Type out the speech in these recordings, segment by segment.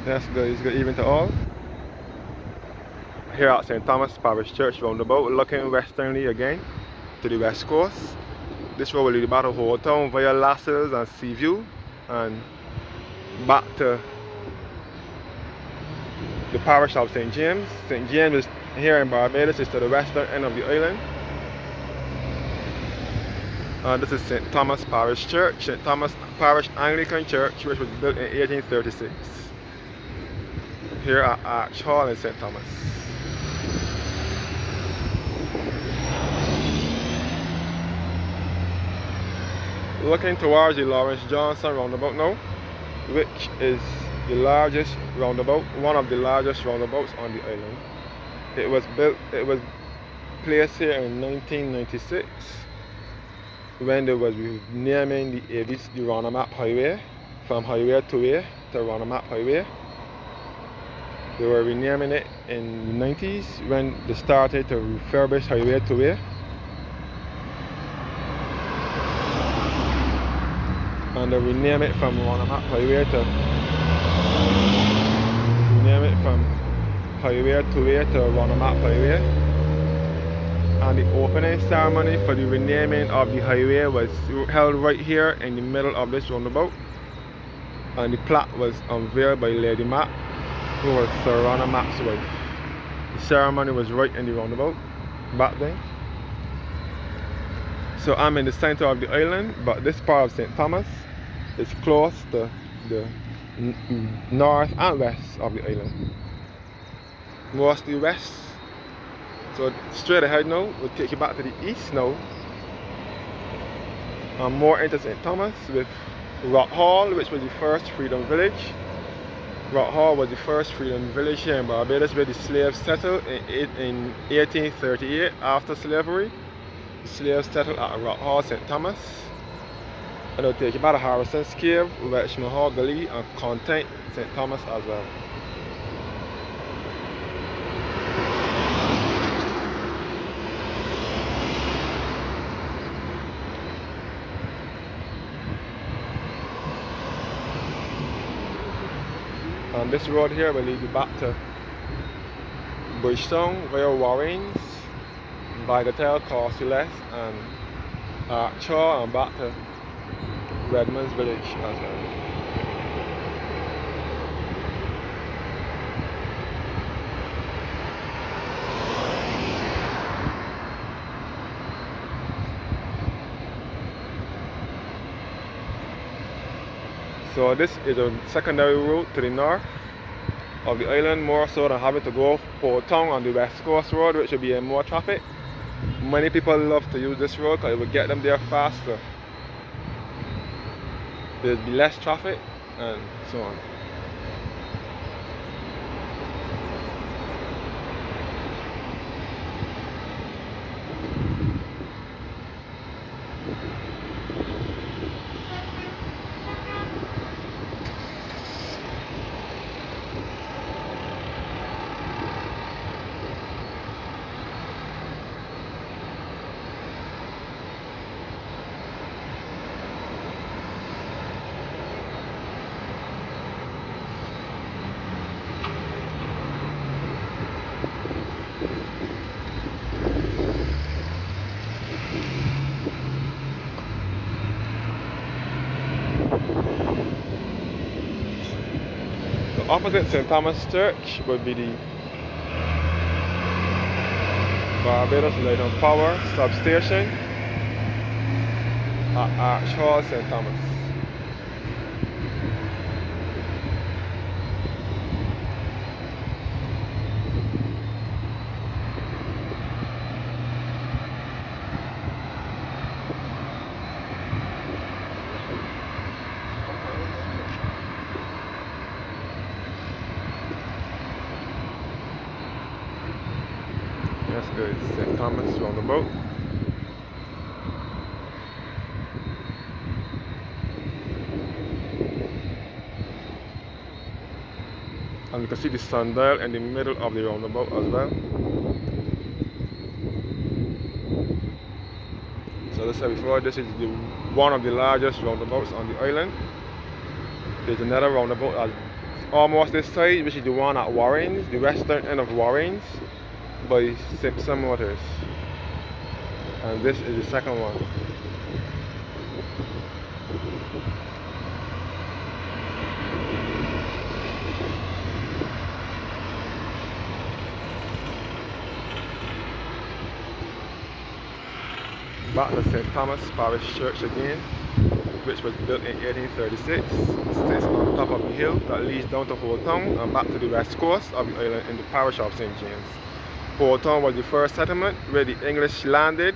Yes, good evening to all. Here at St. Thomas Parish Church Roundabout, looking westernly again to the west coast. This road will lead back to Old Town via Lascelles and Seaview and back to the parish of St. James. St. James is here in Barbados, it's to the western end of the island. This is St. Thomas Parish Church, St. Thomas Parish Anglican Church, which was built in 1836. Here at Arch Hall in St. Thomas. Looking towards the Lawrence Johnson Roundabout now, which is the largest roundabout, one of the largest roundabouts on the island. It was placed here in 1996 when they was renaming the Roundabouts Highway from Highway 2A to Roundabouts Highway. They were renaming it in the 90s when they started to refurbish Highway 2A. And they rename it from Roundabouts Highway to Highway 2A to Roundabouts Highway. And the opening ceremony for the renaming of the highway was held right here in the middle of this roundabout. And the plaque was unveiled by Lady Mac, who was Sir Ronald Mac's wife. The ceremony was right in the roundabout back then. So I'm in the center of the island, but this part of St. Thomas is close to the north and west of the island. Mostly west. So straight ahead now, we'll take you back to the east now. I'm more into St. Thomas with Rock Hall, which was the first freedom village. Rock Hall was the first freedom village here in Barbados where the slaves settled in 1838 after slavery. The slaves settled at Rock Hall, St. Thomas. And it'll take you back to Harrison's Cave, Richmond Hall Gully, and Content, St. Thomas as well. And this road here will lead you back to Bridgetown via Warrens, Bagatelle, Corsules, and Arch Hall, and back to Redmond's village as well. So this is a secondary route to the north of the island, more so than having to go Port Town on the West Coast Road, which will be in more traffic. Many people love to use this road because it will get them there faster. There'll be less traffic and so on. Opposite St. Thomas Church would be the Barbados Light and Power substation at Arch Hall, St. Thomas. That's good. St. Thomas Roundabout. And you can see the sundial in the middle of the roundabout as well. So as I said before, this is one of the largest roundabouts on the island. There's another roundabout almost this side, which is the one at Warrens, the western end of Warrens, by Simpson Motors. And this is the second one. Back to St. Thomas Parish Church again, which was built in 1836. It sits on top of the hill that leads down to Old Town and back to the west coast of the island in the parish of St. James. Old Town was the first settlement where the English landed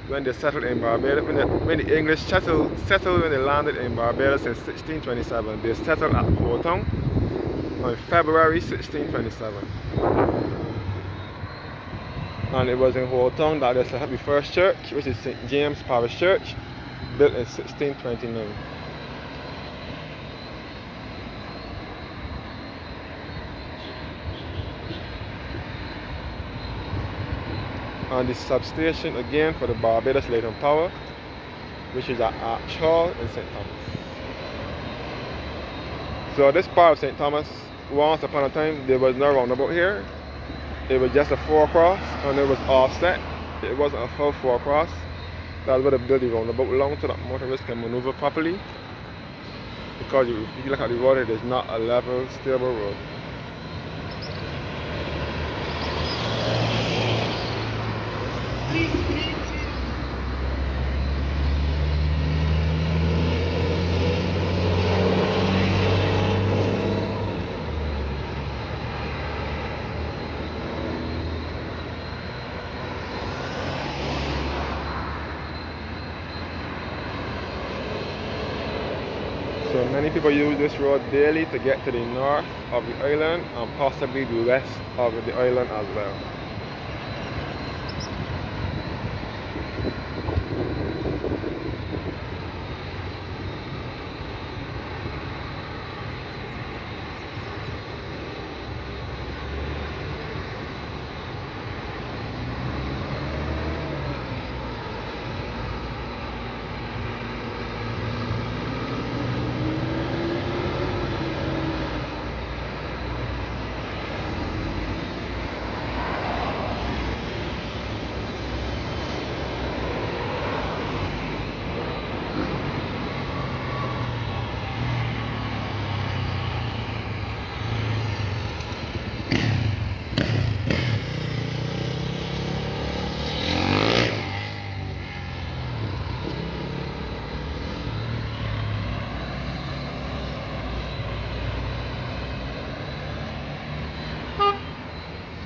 when they settled in Barbados. When the English settled when they landed in Barbados in 1627. They settled at Old Town on February 1627. And it was in Old Town that they set up the first church, which is St. James Parish Church, built in 1629. And the substation again for the Barbados Light and Power, which is at Arch Hall in St. Thomas. So this part of St. Thomas, once upon a time there was no roundabout here. It was just a 4-cross and it was offset. It wasn't a full 4-cross. That's where they built the roundabout along so that motorists can maneuver properly. Because if you look at the road, it is not a level, stable road. So many people use this road daily to get to the north of the island and possibly the west of the island as well.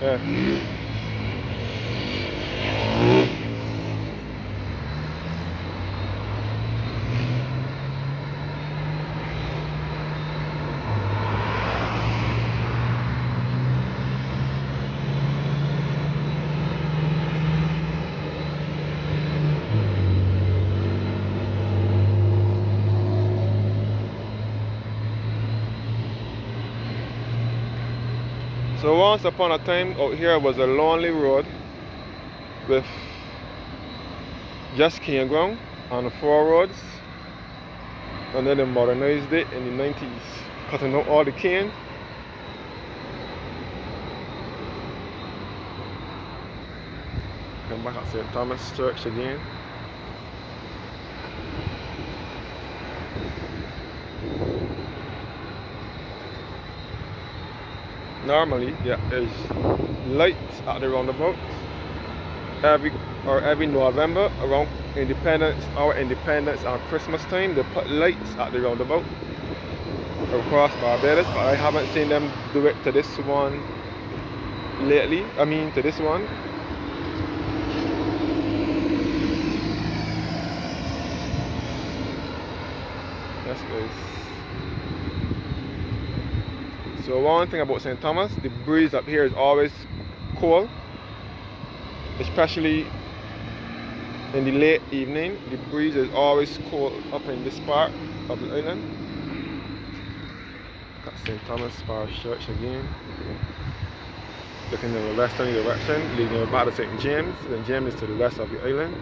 Yeah. So once upon a time out here was a lonely road with just campground on the 4 roads, and then they modernized it in the 90s, cutting out all the cane. Come back at St. Thomas Church again. Normally, yeah, there's lights at the roundabout every November around our Independence and Christmas time. They put lights at the roundabout across Barbados, but I haven't seen them do it to this one lately. To this one. Yes, guys. So one thing about St. Thomas, the breeze up here is always cold, especially in the late evening. The breeze is always cold up in this part of the island. Got St. Thomas Parish Church again. Looking in the western direction, leading back to St. James. St. James is to the west of the island.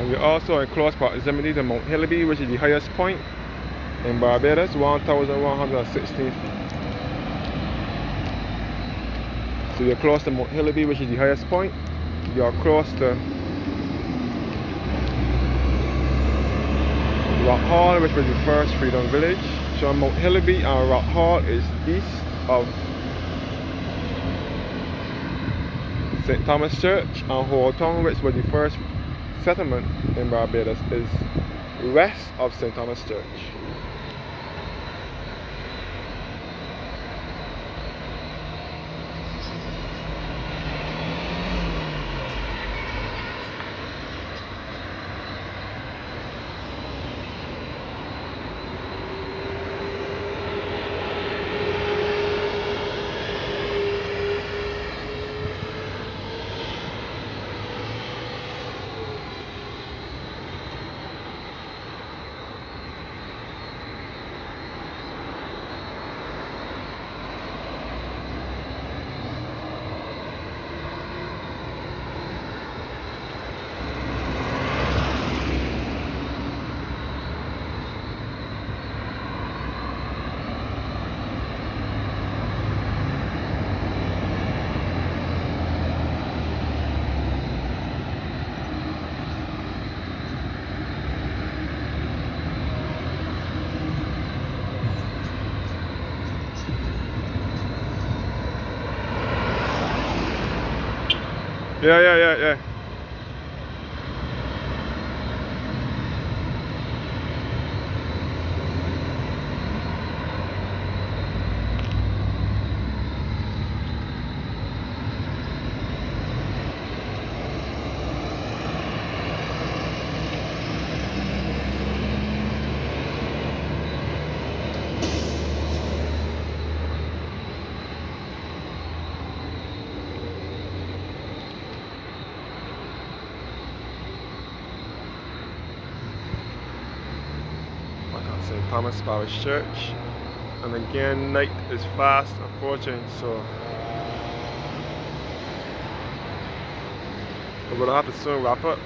And we're also in close proximity to Mount Hillaby, which is the highest point in Barbados, 1,116 feet. So you're close to Mount Hillaby, which is the highest point. You're close to Rock Hall, which was the first freedom village. So Mount Hillaby and Rock Hall is east of St. Thomas Church, and Hotown, which was the first settlement in Barbados, is west of St. Thomas Church. Yeah. St. Thomas Parish Church, and again night is fast approaching, so we're gonna have to soon wrap up.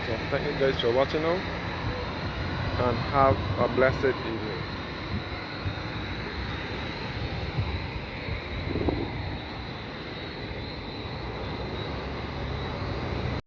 So thank you guys for watching now, and have a blessed evening.